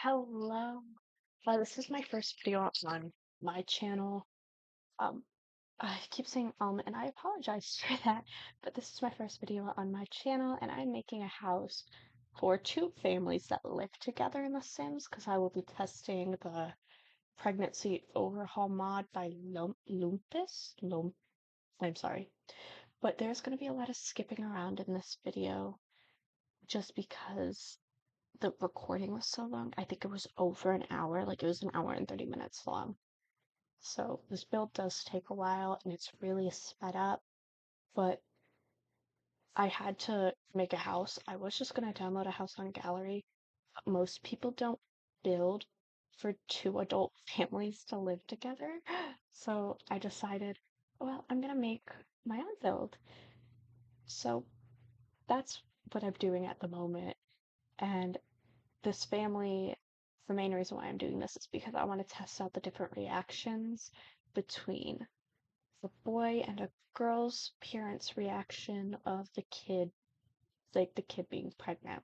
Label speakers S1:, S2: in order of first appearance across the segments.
S1: Hello. This is my first video on my channel. Um, I keep saying and I apologize for that, but this is my first video on my channel, and I'm making a house for two families that live together in The Sims, because I will be testing the pregnancy overhaul mod by Lumpus. I'm sorry, but there's going to be a lot of skipping around in this video, just because the recording was so long. I think it was over an hour, like it was an hour and 30 minutes long. So this build does take a while and it's really sped up, but I had to make a house. I was just gonna download a house on Gallery. Most people don't build for two adult families to live together. So I decided, well, I'm gonna make my own build. So that's what I'm doing at the moment. And this family, the main reason why I'm doing this is because I want to test out the different reactions between the boy and a girl's parents' reaction of the kid, like the kid being pregnant.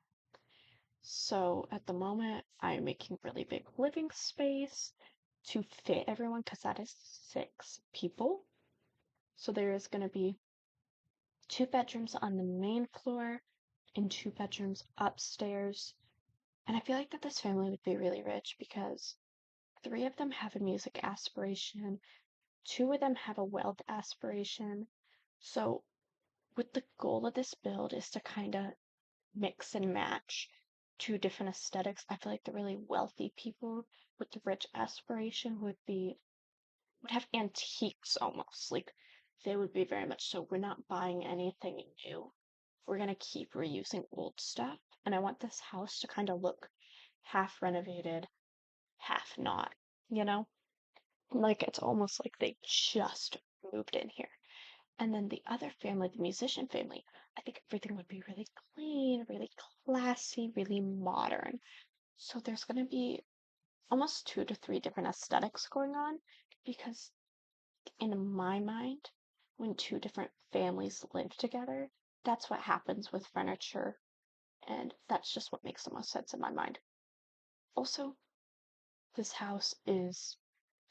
S1: So at the moment, I'm making really big living space to fit everyone because that is 6 people. So there is going to be 2 bedrooms on the main floor and 2 bedrooms upstairs. And I feel like that this family would be really rich because 3 of them have a music aspiration, 2 of them have a wealth aspiration. So, with the goal of this build is to kind of mix and match 2 different aesthetics. I feel like the really wealthy people with the rich aspiration would have antiques almost. Like they would be very much so we're not buying anything new. We're gonna keep reusing old stuff. And I want this house to kind of look half renovated, half not, you know? Like it's almost like they just moved in here. And then the other family, the musician family, I think everything would be really clean, really classy, really modern. So there's going to be almost 2 to 3 different aesthetics going on because, in my mind, when 2 different families live together, that's what happens with furniture. And that's just what makes the most sense in my mind. Also, this house is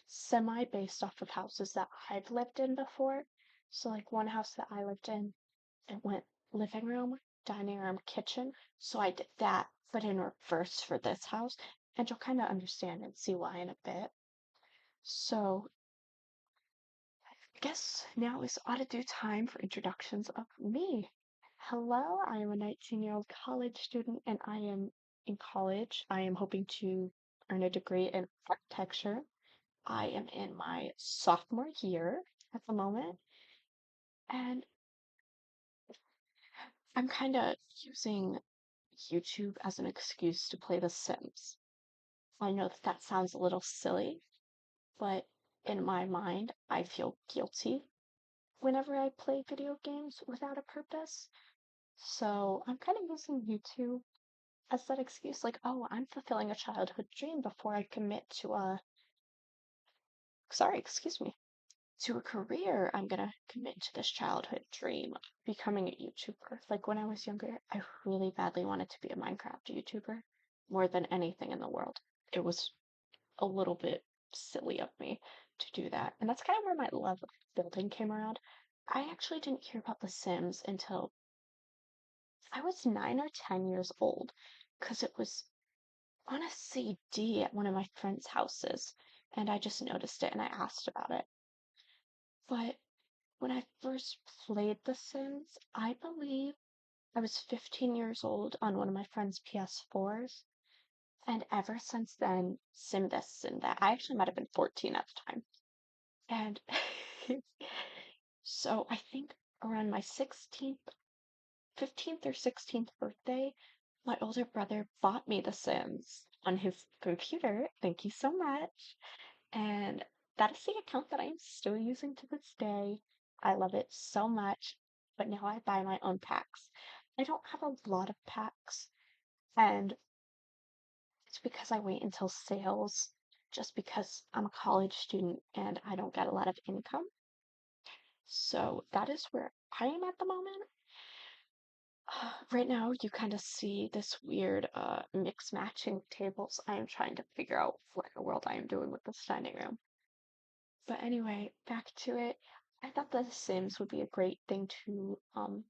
S1: semi based off of houses that I've lived in before. So, like one house that I lived in, it went living room, dining room, kitchen. So I did that, but in reverse for this house. And you'll kind of understand and see why in a bit. So, I guess now is ought to do time for introductions of me. Hello, I am a 19-year-old college student and I am in college. I am hoping to earn a degree in architecture. I am in my sophomore year at the moment, and I'm kind of using YouTube as an excuse to play The Sims. I know that that sounds a little silly, but in my mind, I feel guilty whenever I play video games without a purpose. So I'm kind of using YouTube as that excuse, like, oh, I'm fulfilling a childhood dream before I commit to excuse me, to a career. I'm gonna commit to this childhood dream of becoming a YouTuber. Like when I was younger, I really badly wanted to be a Minecraft YouTuber more than anything in the world. It was a little bit silly of me to do that. And that's kind of where my love of building came around. I actually didn't hear about The Sims until I was 9 or 10 years old because it was on a CD at one of my friends' houses. And I just noticed it and I asked about it. But when I first played The Sims, I believe I was 15 years old on one of my friend's PS4s. And ever since then, sim this, sim that. I actually might have been 14 at the time. And so I think around my 15th or 16th birthday, my older brother bought me The Sims on his computer. Thank you so much. And that is the account that I'm still using to this day. I love it so much, but now I buy my own packs. I don't have a lot of packs, and it's because I wait until sales, just because I'm a college student and I don't get a lot of income. So that is where I am at the moment. Right now, you kind of see this weird mix matching tables. I am trying to figure out what in the world I am doing with this dining room. But anyway, back to it. I thought The Sims would be a great thing to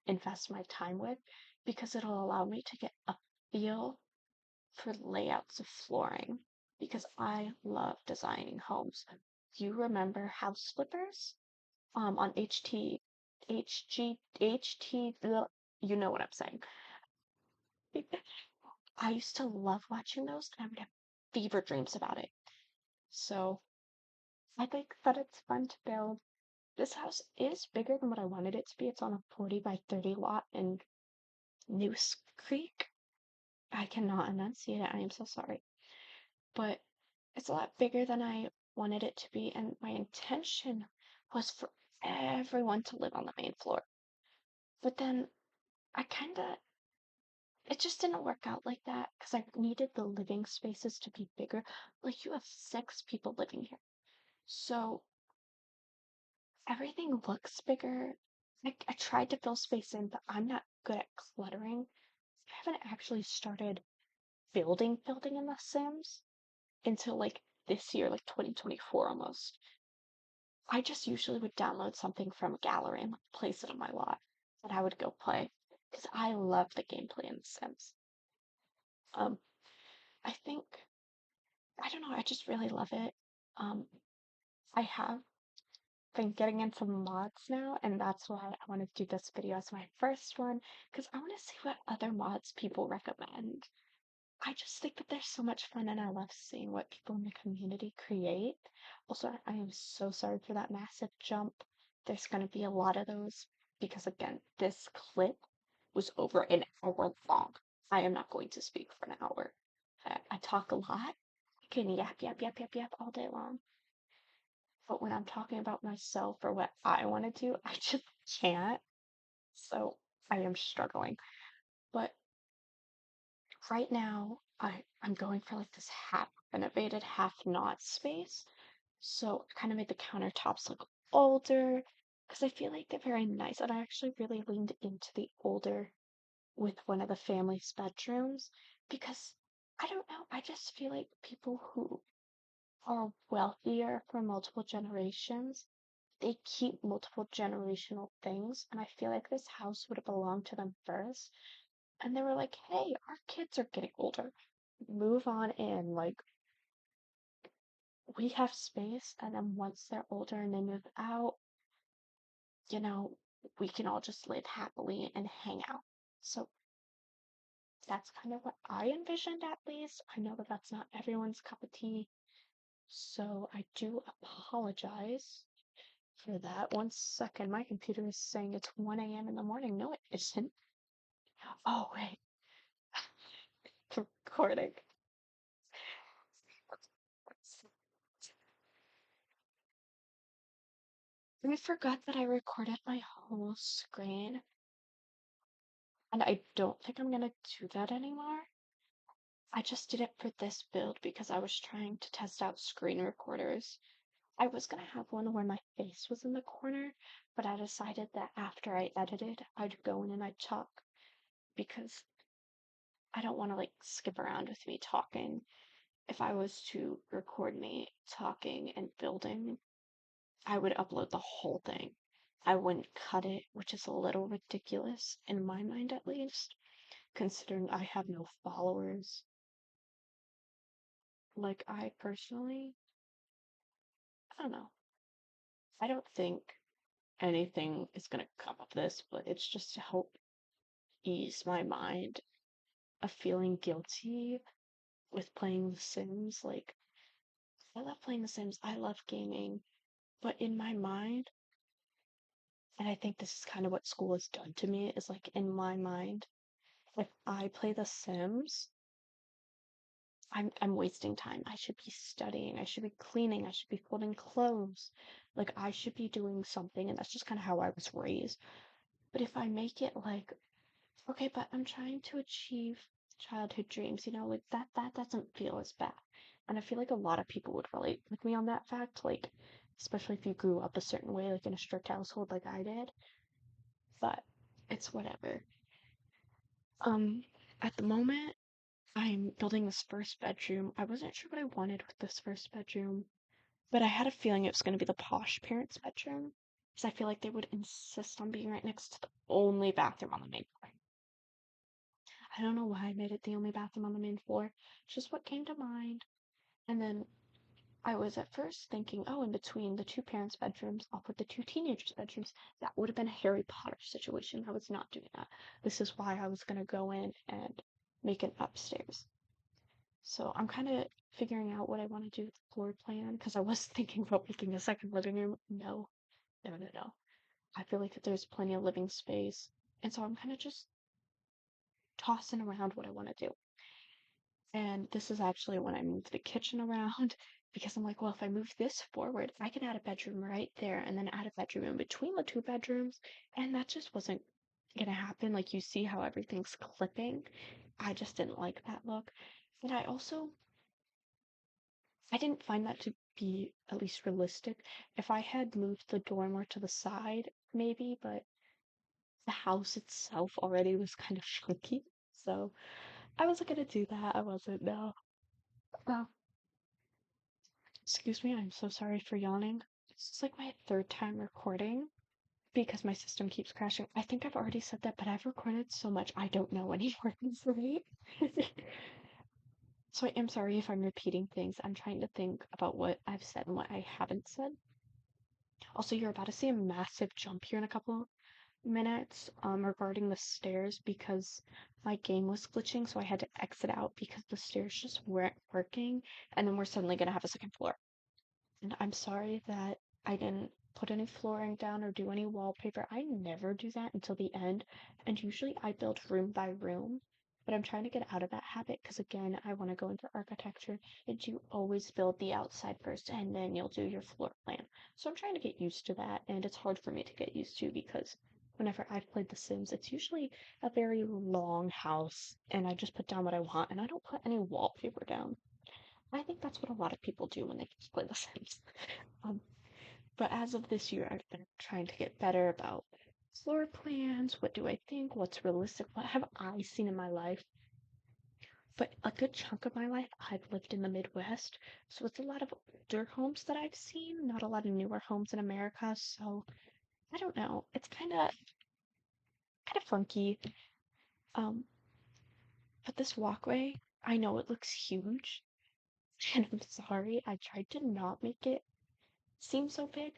S1: invest my time with because it'll allow me to get a feel for layouts of flooring because I love designing homes. Do you remember House Flippers? On you know what I'm saying. I used to love watching those and I would have fever dreams about it. So I think that it's fun to build. This house is bigger than what I wanted it to be. It's on a 40 by 30 lot in News Creek. I cannot enunciate it. I am so sorry. But it's a lot bigger than I wanted it to be, and my intention was for everyone to live on the main floor. But then I kinda, it just didn't work out like that because I needed the living spaces to be bigger. Like, you have 6 people living here. So everything looks bigger. I tried to fill space in, but I'm not good at cluttering. I haven't actually started building in The Sims until like this year, like 2024 almost. I just usually would download something from a gallery and like place it on my lot, and I would go play because I love the gameplay in The Sims. Um, I think I don't know, I just really love it. Um, I have been getting into mods now, and that's why I want to do this video as my first one because I want to see what other mods people recommend. I just think that they're so much fun and I love seeing what people in the community create. Also, I am so sorry for that massive jump. There's going to be a lot of those because, again, this clip was over an hour long. I am not going to speak for an hour. I talk a lot. I can yap all day long. But when I'm talking about myself or what I want to do, I just can't. So I am struggling. But right now I'm going for like this half renovated, half not space. So I kind of made the countertops look older because I feel like they're very nice. And I actually really leaned into the older with one of the family's bedrooms because I don't know, I just feel like people who are wealthier for multiple generations, they keep multiple generational things. And I feel like this house would have belonged to them first and they were like, hey, our kids are getting older. Move on in. Like, we have space, and then once they're older and they move out, you know, we can all just live happily and hang out. So that's kind of what I envisioned at least. I know that that's not everyone's cup of tea, so I do apologize for that. One second, my computer is saying it's 1 a.m. in the morning. No, it isn't. Oh, wait, it's recording. I forgot that I recorded my whole screen, and I don't think I'm gonna do that anymore. I just did it for this build because I was trying to test out screen recorders. I was gonna have one where my face was in the corner, but I decided that after I edited, I'd go in and I'd talk because I don't want to like skip around with me talking. If I was to record me talking and building, I would upload the whole thing. I wouldn't cut it, which is a little ridiculous in my mind at least, considering I have no followers. Like, I personally, I don't know. I don't think anything is gonna come of this, but it's just to help ease my mind of feeling guilty with playing The Sims. Like, I love playing The Sims, I love gaming, but in my mind, and I think this is kind of what school has done to me, is like in my mind, if I play The Sims, I'm wasting time. I should be studying, I should be cleaning, I should be folding clothes. Like I should be doing something, and that's just kind of how I was raised. But if I make it like, okay, but I'm trying to achieve childhood dreams, like that doesn't feel as bad. And I feel like a lot of people would relate with me on that fact, like especially if you grew up a certain way, like in a strict household like I did. But it's whatever. Um, at the moment, I'm building this first bedroom. I wasn't sure what I wanted with this first bedroom, but I had a feeling it was going to be the posh parents' bedroom because I feel like they would insist on being right next to the only bathroom on the main floor. I don't know why I made it the only bathroom on the main floor. It's just what came to mind. And then I was at first thinking, oh, in between the two parents' bedrooms, I'll put the two teenagers' bedrooms. That would have been a Harry Potter situation. I was not doing that. This is why I was going to go in and make an upstairs. So I'm kind of figuring out what I want to do with the floor plan because I was thinking about making a second living room. No, no, no, no. I feel like that there's plenty of living space. And so I'm kind of just tossing around what I want to do. And this is actually when I moved the kitchen around because I'm like, well, if I move this forward, I can add a bedroom right there and then add a bedroom in between the two bedrooms. And that just wasn't gonna happen. Like, you see how everything's clipping. I just didn't like that look. And I didn't find that to be at least realistic. If I had moved the door more to the side, maybe, but the house itself already was kind of shaky. So I wasn't gonna do that. I wasn't, no. Uh, Excuse me, I'm so sorry for yawning. This is like my third time recording because my system keeps crashing. I think I've already said that, but I've recorded so much I don't know anymore. Right? So I am sorry if I'm repeating things. I'm trying to think about what I've said and what I haven't said. Also, you're about to see a massive jump here in a couple minutes regarding the stairs because my game was glitching, so I had to exit out because the stairs just weren't working, and then we're suddenly gonna have a second floor. And I'm sorry that I didn't put any flooring down or do any wallpaper. I never do that until the end, and usually I build room by room. But I'm trying to get out of that habit because, again, I want to go into architecture, and you always build the outside first and then you'll do your floor plan. So I'm trying to get used to that, and it's hard for me to get used to because whenever I've played The Sims, it's usually a very long house, and I just put down what I want, and I don't put any wallpaper down. I think that's what a lot of people do when they just play The Sims. Um, but as of this year, I've been trying to get better about floor plans. What do I think? What's realistic? What have I seen in my life? But a good chunk of my life, I've lived in the Midwest, so it's a lot of older homes that I've seen, not a lot of newer homes in America. So I don't know. It's kind of funky. Um, but this walkway, I know it looks huge, and I'm sorry. I tried to not make it seem so big.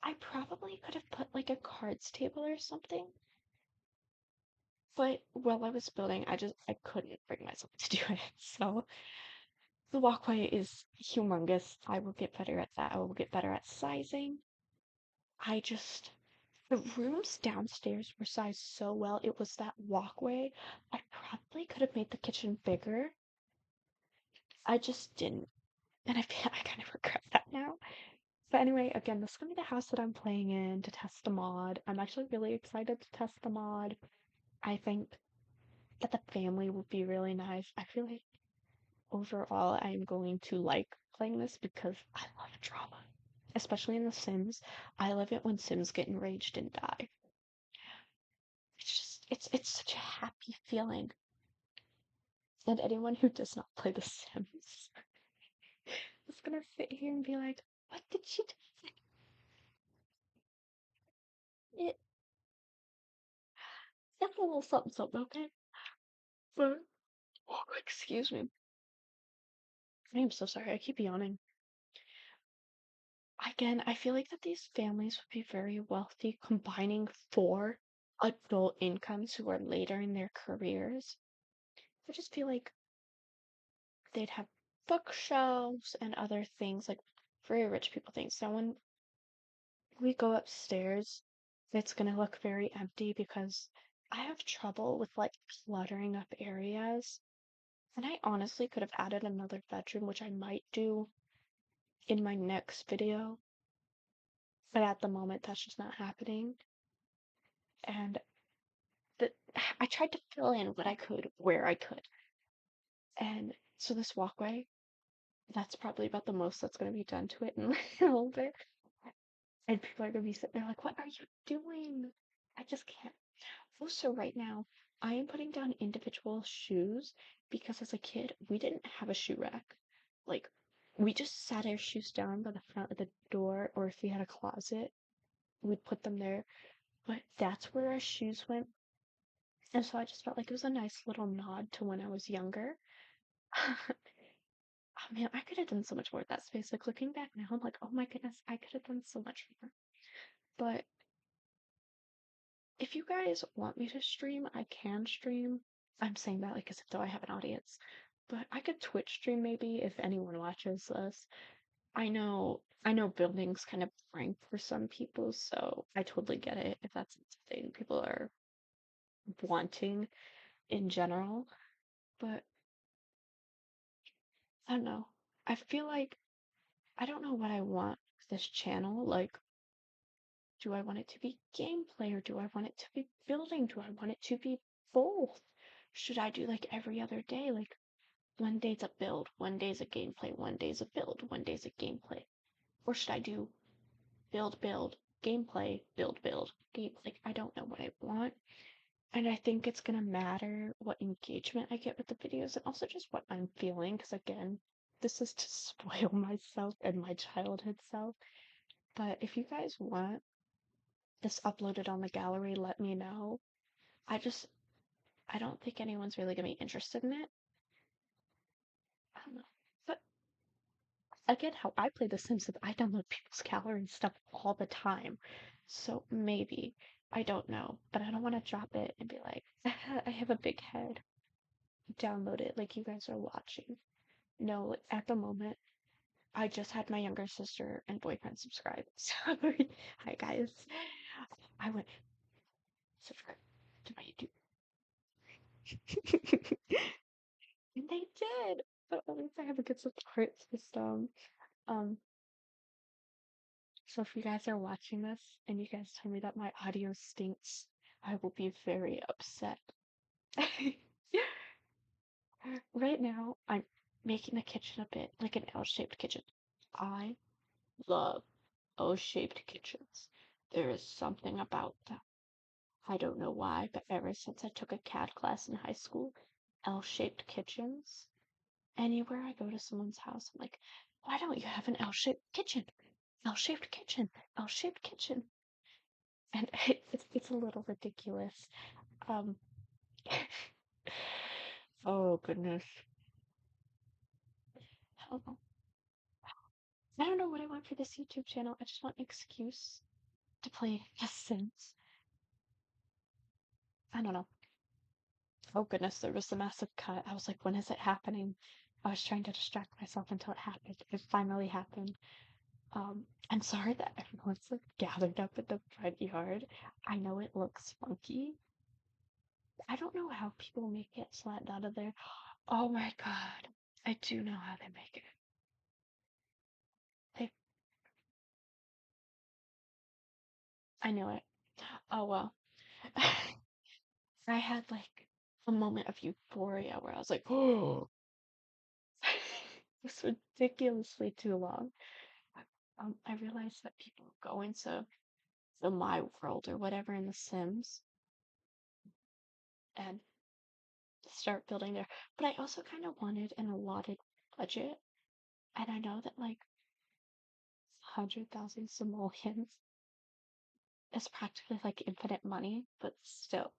S1: I probably could have put like a cards table or something, but while I was building, I couldn't bring myself to do it. So the walkway is humongous. I will get better at that. I will get better at sizing. I just the rooms downstairs were sized so well. It was that walkway. I probably could have made the kitchen bigger. I just didn't. And I feel I kind of regret that now. But anyway, again, this is gonna be the house that I'm playing in to test the mod. I'm actually really excited to test the mod. I think that the family would be really nice. I feel like overall I'm going to like playing this because I love drama. Especially in The Sims. I love it when Sims get enraged and die. It's such a happy feeling. And anyone who does not play The Sims is gonna sit here and be like, what did she do? It, it's a little something something, okay? But oh, excuse me. I am so sorry. I keep yawning. Again, I feel like that these families would be very wealthy, combining four adult incomes who are later in their careers. I just feel like they'd have bookshelves and other things, like very rich people things. So when we go upstairs, it's gonna look very empty because I have trouble with like cluttering up areas. And I honestly could have added another bedroom, which I might do in my next video. But at the moment, that's just not happening. And the, I tried to fill in what I could where I could. And so this walkway, that's probably about the most that's going to be done to it in a little bit. And people are going to be sitting there like, what are you doing? I just can't. Also, right now, I am putting down individual shoes because as a kid, we didn't have a shoe rack. Like, we just sat our shoes down by the front of the door, or if we had a closet, we'd put them there. But that's where our shoes went. And so I just felt like it was a nice little nod to when I was younger. Oh man, I could have done so much more with that space. Like looking back now, I'm like, oh my goodness, I could have done so much more. But if you guys want me to stream, I can stream. I'm saying that like as if though I have an audience. But I could Twitch stream maybe if anyone watches this. I know building's kind of rank for some people, so I totally get it if that's something people are wanting in general. But I don't know. I feel like I don't know what I want with this channel. Like, do I want it to be gameplay or do I want it to be building? Do I want it to be both? Should I do like every other day? Like, one day's a build, one day's a gameplay, one day's a build, one day's a gameplay. Or should I do build, build, gameplay, build, build, game? Like, I don't know what I want. And I think it's gonna matter what engagement I get with the videos and also just what I'm feeling. Because again, this is to spoil myself and my childhood self. But if you guys want this uploaded on the gallery, let me know. I just, I don't think anyone's really gonna be interested in it. I don't know. But again, how I play The Sims is I download people's gallery stuff all the time. So maybe, I don't know. But I don't want to drop it and be like, I have a big head. Download it like you guys are watching. No, like, at the moment, I just had my younger sister and boyfriend subscribe. So, hi guys. I went subscribe to my YouTube. And they did. But at least I have a good support system. Um, so if you guys are watching this and you guys tell me that my audio stinks, I will be very upset. Right now, I'm making the kitchen a bit like an L-shaped kitchen. I love O-shaped kitchens. There is something about them. I don't know why, but ever since I took a CAD class in high school, L-shaped kitchens, anywhere I go to someone's house, I'm like, why don't you have an L-shaped kitchen? L-shaped kitchen, L-shaped kitchen. And it's a little ridiculous. Um, oh goodness. I don't know. I don't know what I want for this YouTube channel. I just want an excuse to play The Sims. I don't know. Oh goodness, there was the massive cut. I was like, when is it happening? I was trying to distract myself until it happened. It finally happened. I'm sorry that everyone's like gathered up in the front yard. I know it looks funky. I don't know how people make it so that none of their. Oh my god, I do know how they make it. They, I knew it. Oh well. I had like a moment of euphoria where I was like, oh, it's ridiculously too long. I realized that people go into the My World or whatever in The Sims and start building there. But I also kind of wanted an allotted budget. And I know that like 100,000 simoleons is practically like infinite money, but still,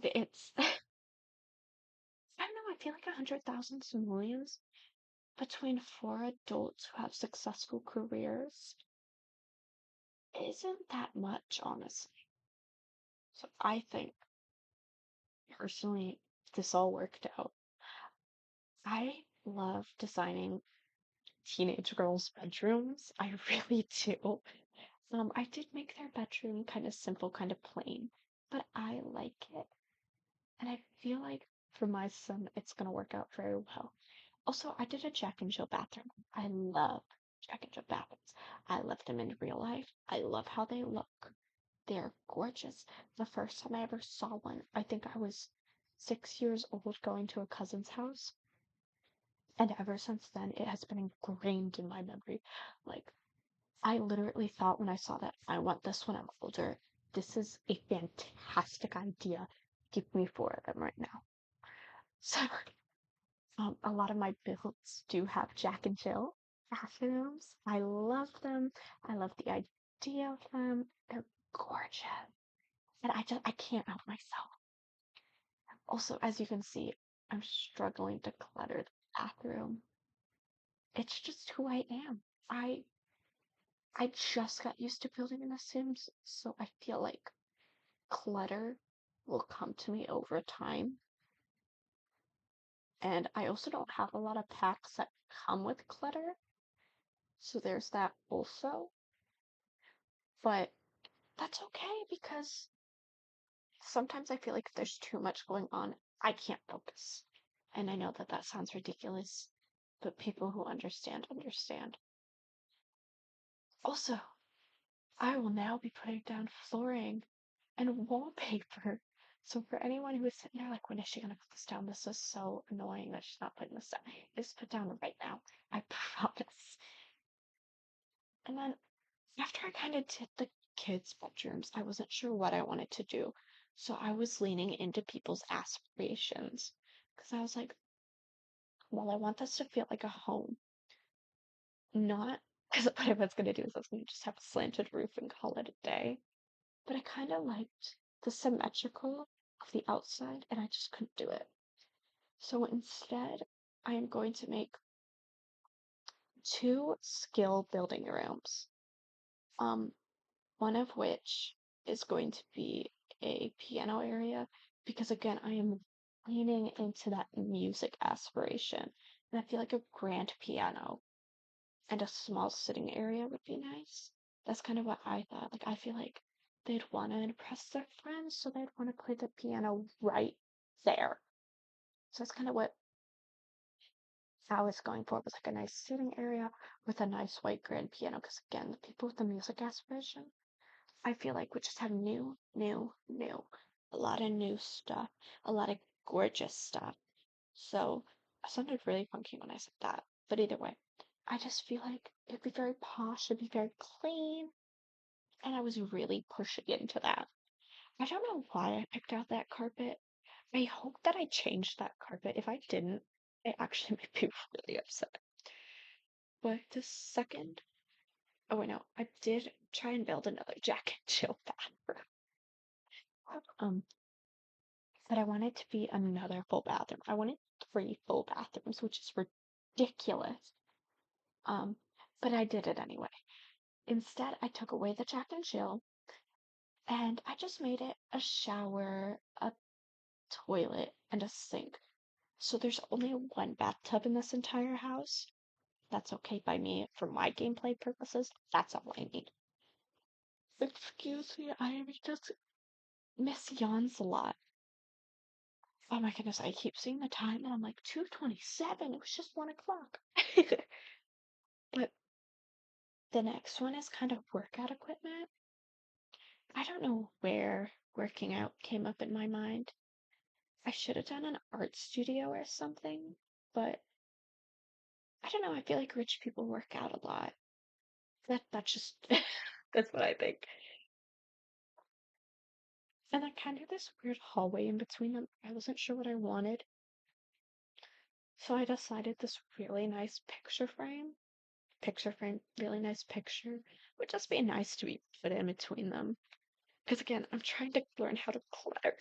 S1: it's, I don't know, I feel like 100,000 simoleons between four adults who have successful careers isn't that much, honestly. So I think, personally, this all worked out. I love designing teenage girls' bedrooms. I really do. I did make their bedroom kind of simple, kind of plain, but I like it. And I feel like for my son, it's gonna work out very well. Also, I did a Jack and Jill bathroom. I love Jack and Jill bathrooms. I love them in real life. I love how they look. They're gorgeous. The first time I ever saw one, I think I was 6 years old going to a cousin's house. And ever since then, it has been ingrained in my memory. Like, I literally thought when I saw that, I want this when I'm older. this is a fantastic idea. Give me four of them right now. So, a lot of my builds do have Jack and Jill bathrooms. I love them. I love the idea of them. They're gorgeous. And I can't help myself. Also, as you can see, I'm struggling to clutter the bathroom. It's just who I am. I just got used to building in The Sims, so I feel like clutter will come to me over time. And I also don't have a lot of packs that come with clutter, so there's that also. But that's okay because sometimes I feel like if there's too much going on, I can't focus. And I know that that sounds ridiculous, but people who understand understand. Also, I will now be putting down flooring and wallpaper. So for anyone who is sitting there like, when is she gonna put this down? This is so annoying that she's not putting this down. It's put down right now. I promise. And then after I kind of did the kids' bedrooms, I wasn't sure what I wanted to do. So I was leaning into people's aspirations. Because I was like, well, I want this to feel like a home. Not because what I was going to do is I was going to just have a slanted roof and call it a day. But I kind of liked the symmetrical of the outside, and I just couldn't do it. So instead, I am going to make two skill building rooms. Um, one of which is going to be a piano area because again, I am leaning into that music aspiration, and I feel like a grand piano and a small sitting area would be nice. That's kind of what I thought. Like, I feel like they'd want to impress their friends, so they'd want to play the piano right there. So that's kind of what I was going for, was like a nice sitting area with a nice white grand piano. Because again, the people with the music aspiration, I feel like would just have new, a lot of new stuff, a lot of gorgeous stuff. So I sounded really funky when I said that. But either way, I just feel like it'd be very posh, it'd be very clean, and I was really pushing into that. I don't know why I picked out that carpet. I hope that I changed that carpet. If I didn't, I actually might be really upset. But the second, oh wait, no, I did try and build another Jack and Jill bathroom. Um, but I wanted to be another full bathroom. I wanted three full bathrooms, which is ridiculous. Um, but I did it anyway. Instead, I took away the Jack and Jill and I just made it a shower, a toilet, and a sink. So there's only one bathtub in this entire house. That's okay by me for my gameplay purposes. That's all I need. Excuse me, I am just Miss Yawns a lot. Oh my goodness, I keep seeing the time and I'm like 2:27. It was just 1 o'clock. But the next one is kind of workout equipment. I don't know where working out came up in my mind. I should have done an art studio or something, but I don't know. I feel like rich people work out a lot. That's just that's what I think. And then kind of this weird hallway in between them. I wasn't sure what I wanted, so I decided this really nice really nice picture would just be nice to be put in between them. Because again, I'm trying to learn how to clutter.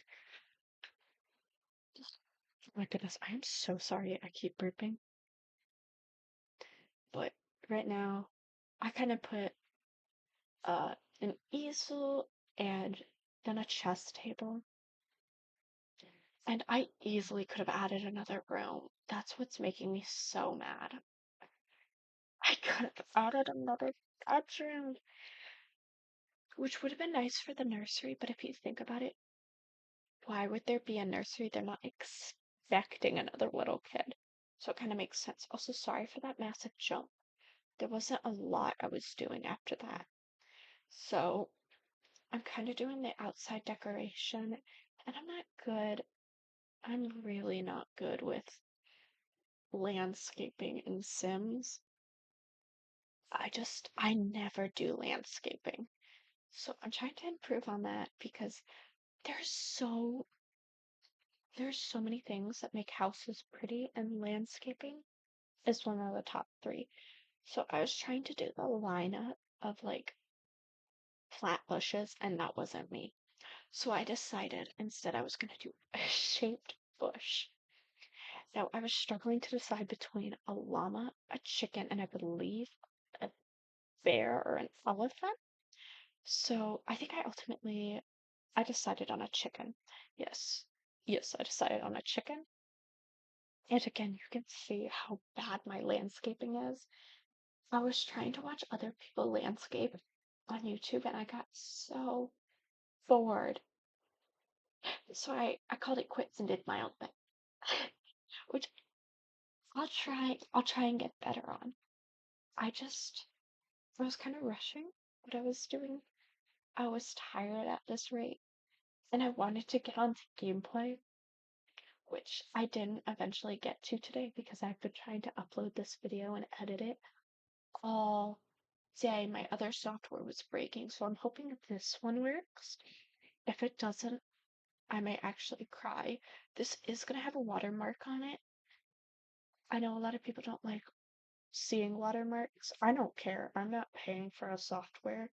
S1: Oh my goodness, I am so sorry I keep burping. But right now, I kind of put an easel and then a chess table. And I easily could have added another room. That's what's making me so mad. I could have added another bedroom, which would have been nice for the nursery, but if you think about it, why would there be a nursery? They're not expecting another little kid. So it kind of makes sense. Also, sorry for that massive jump. There wasn't a lot I was doing after that. So I'm kind of doing the outside decoration, and I'm not good. I'm really not good with landscaping in Sims. I never do landscaping. So I'm trying to improve on that because there's so there's so many things that make houses pretty, and landscaping is one of the top three. So I was trying to do the lineup of like flat bushes, and that wasn't me. So I decided instead I was going to do a shaped bush. Now I was struggling to decide between a llama, a chicken, and I believe a bear or an elephant. So I think I decided on a chicken. Yes. Yes, I decided on a chicken. And again, you can see how bad my landscaping is. I was trying to watch other people landscape on YouTube and I got so bored. So I called it quits and did my own thing. Which I'll try and get better on. I was kind of rushing what I was doing. I was tired at this rate and I wanted to get on to gameplay, which I didn't eventually get to today because I've been trying to upload this video and edit it all day. My other software was breaking, so I'm hoping that this one works. If it doesn't, I may actually cry. This is gonna have a watermark on it. I know a lot of people don't like seeing watermarks. I don't care. I'm not paying for a software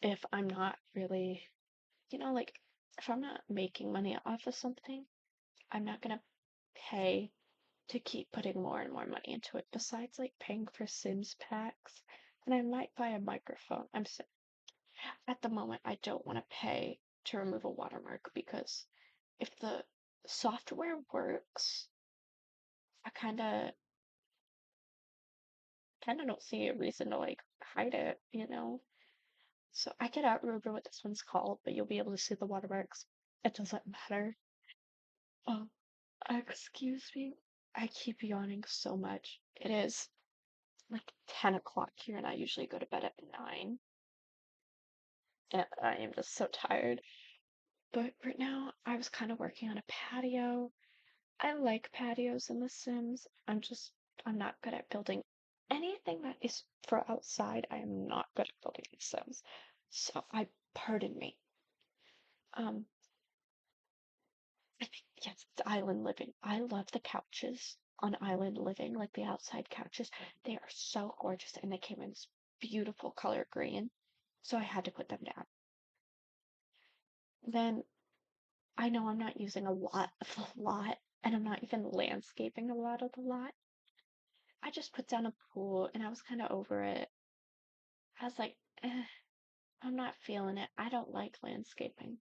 S1: if I'm not really, like if I'm not making money off of something, I'm not gonna pay to keep putting more and more money into it. Besides like paying for Sims packs, and I might buy a microphone. At the moment I don't want to pay to remove a watermark because if the software works, I kind of don't see a reason to like hide it. So I cannot remember what this one's called, but you'll be able to see the watermarks. It doesn't matter. Oh, excuse me. I keep yawning so much. It is like 10 o'clock here, and I usually go to bed at 9. And I am just so tired. But right now, I was kind of working on a patio. I like patios in The Sims. I'm not good at building anything that is for outside. I am not good at building in Sims. So pardon me. Um, I think, yes, it's island living. I love the couches on island living, like the outside couches. They are so gorgeous and they came in this beautiful color green. So I had to put them down. Then I know I'm not using a lot of the lot, and I'm not even landscaping a lot of the lot. I just put down a pool and I was kind of over it. I was like, I'm not feeling it. I don't like landscaping.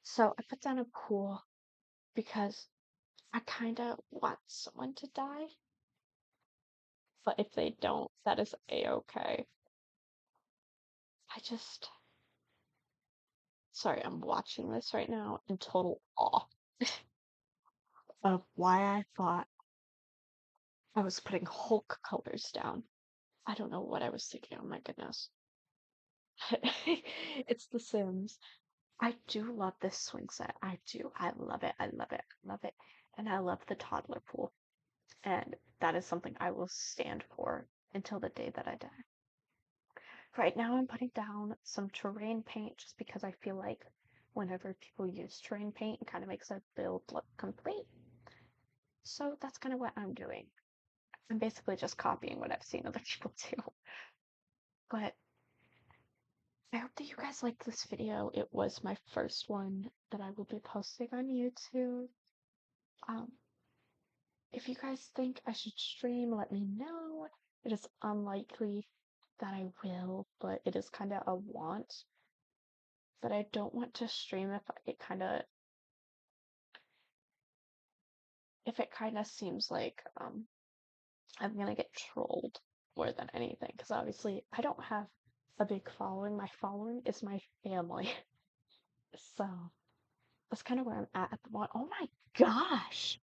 S1: So I put down a pool because I kind of want someone to die. But if they don't, that is a-okay. I just, sorry, I'm watching this right now in total awe of why I thought I was putting Hulk colors down. I don't know what I was thinking. Oh my goodness. It's The Sims. I do love this swing set. I do. I love it. I love it. I love it. And I love the toddler pool. And that is something I will stand for until the day that I die. Right now, I'm putting down some terrain paint just because I feel like whenever people use terrain paint, it kind of makes a build look complete. So that's kind of what I'm doing. I'm basically just copying what I've seen other people do. But I hope that you guys liked this video. It was my first one that I will be posting on YouTube. Um, if you guys think I should stream, let me know. It is unlikely that I will, but it is kind of a want. But I don't want to stream if it kind of seems like I'm gonna get trolled more than anything. Because obviously I don't have a big following. My following is my family. So that's kind of where I'm at the moment. Oh my gosh!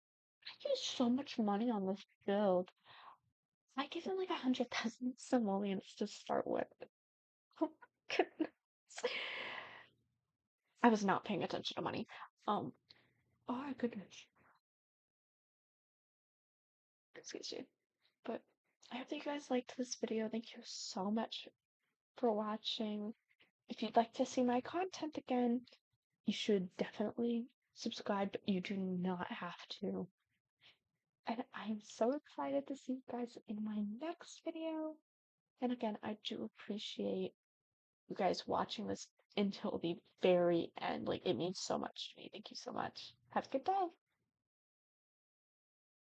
S1: I used so much money on this build. I gave them like 100,000 simoleons to start with. Oh my goodness. I was not paying attention to money. Um, oh my goodness. Excuse me. But I hope that you guys liked this video. Thank you so much for watching. If you'd like to see my content again, you should definitely subscribe, but you do not have to. And I'm so excited to see you guys in my next video. And again, I do appreciate you guys watching this until the very end. Like, it means so much to me. Thank you so much. Have a good day.